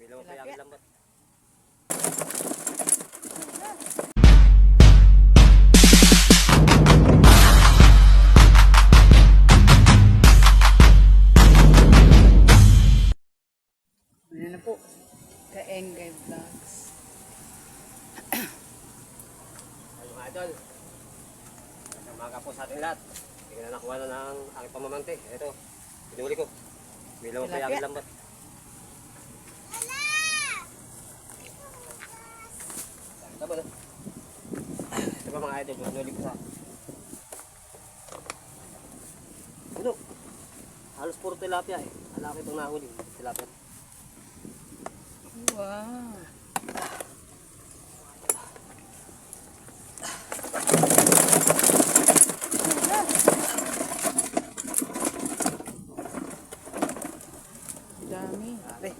Hindi naman kaya lambat. Ano na po? Ka-Engay Vlogs. Ayun mga idol. Umaga po sa ating lahat. Hindi ko na nakuha na ng aking pamamante. Ito, pinuli ko. Hindi naman kaya lambat. Tama na. Ito pa mga idol, pinuli ko sa ano? Halos puro tilapia eh. Alaki itong nahuli. Tilapia. Wow. Dami. Dami.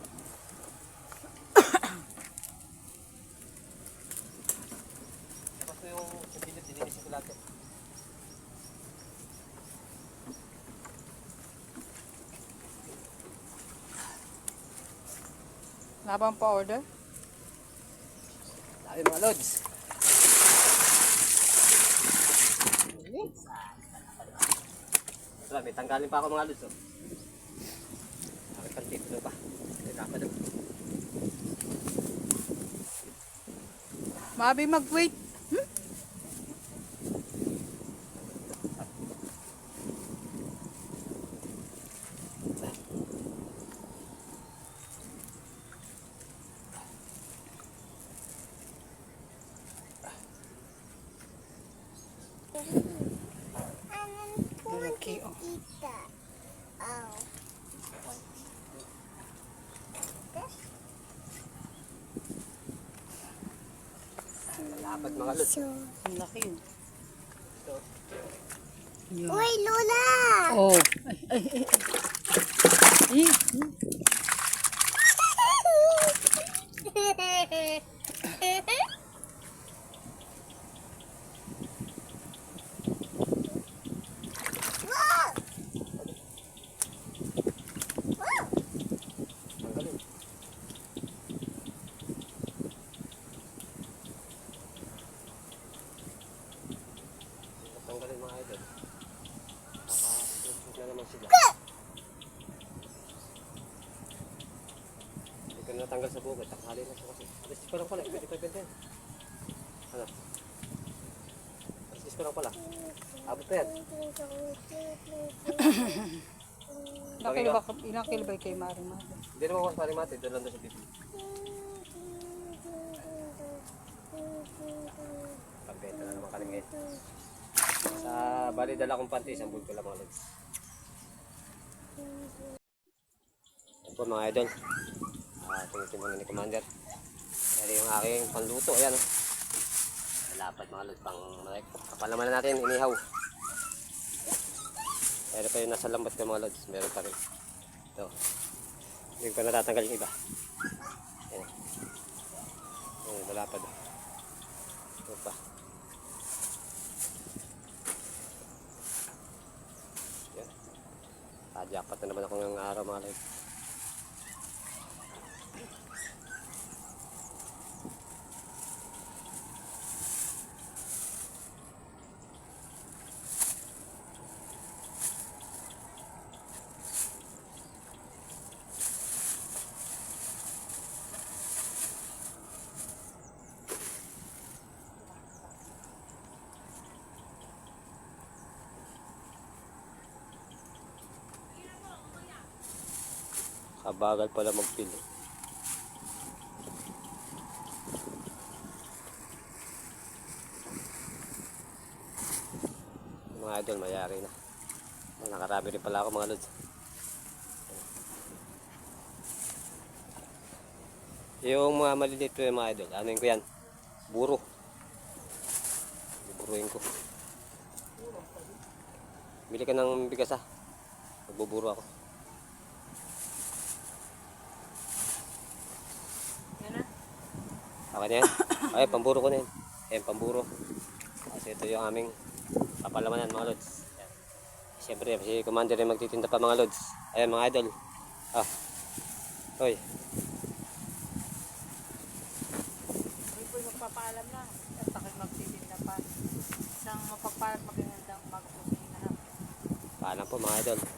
Tapos ko yung sabilit, dininis yung tilapia. Labang pa order? Dami mga lods. May tanggalin pa ako mga lods. Nakipantip doon pa. Dapat doon. Mabi mag-wait. Laki, oh. Dapat mga lods. Ang laki yun. Ito. Yun. Uy, Lola! Oh. Ay. Eh. Tanggalin. Tanggalin mga idol. Nakasusunod na naman sila. Hindi ko na natanggal sa bukid. Takali na siya kasi. Alis ko lang pala. Pwede pa yan. Ano? Alis ko lang pala. Abot pa yan. Ilang kilo ba kay Maring Mado? Hindi naman ako sa parimate. Doon lang doon sa bibig. Pagbenta na naman kami ngayon. Sa bali dala kong panty, isang bulto lang mga lods. Ito po mga idol. Tungin-tungin ni Commander. Yan yung aking panluto. Ayan o. Malapat mga lods. Kapal naman na natin, inihaw. Meron pa yung nasa lambat ko mga lods. Meron pa rin. Ito. Hindi ko natatanggal yung iba. Ayan. Ayan, malapad. Ito pa. Ayan. Jackpot na naman ako ngayong araw mga lods. Kabagal pala magpili. Mga idol, mayari na. Nakarami rin pala ako mga lods. Yung mga maliliit ko yung mga idol, ano yun ko yan? Buro. Buburuin ko. Bili ka ng bigas ha. Magbuburo ako. Okay na yan? Ay, pamburo ko na yan. Ayan, pamburo. Kasi ito yung aming papalamanan mga lods. Ayan. Siyempre, si Commander ay magtitinda pa mga lods. Ayan mga idol. Ah. Hoy. paalam na. At ako'y magtitinda pa. Isang mapagpalat magandang umaga po sa inyo lahat. Paalam po mga idol.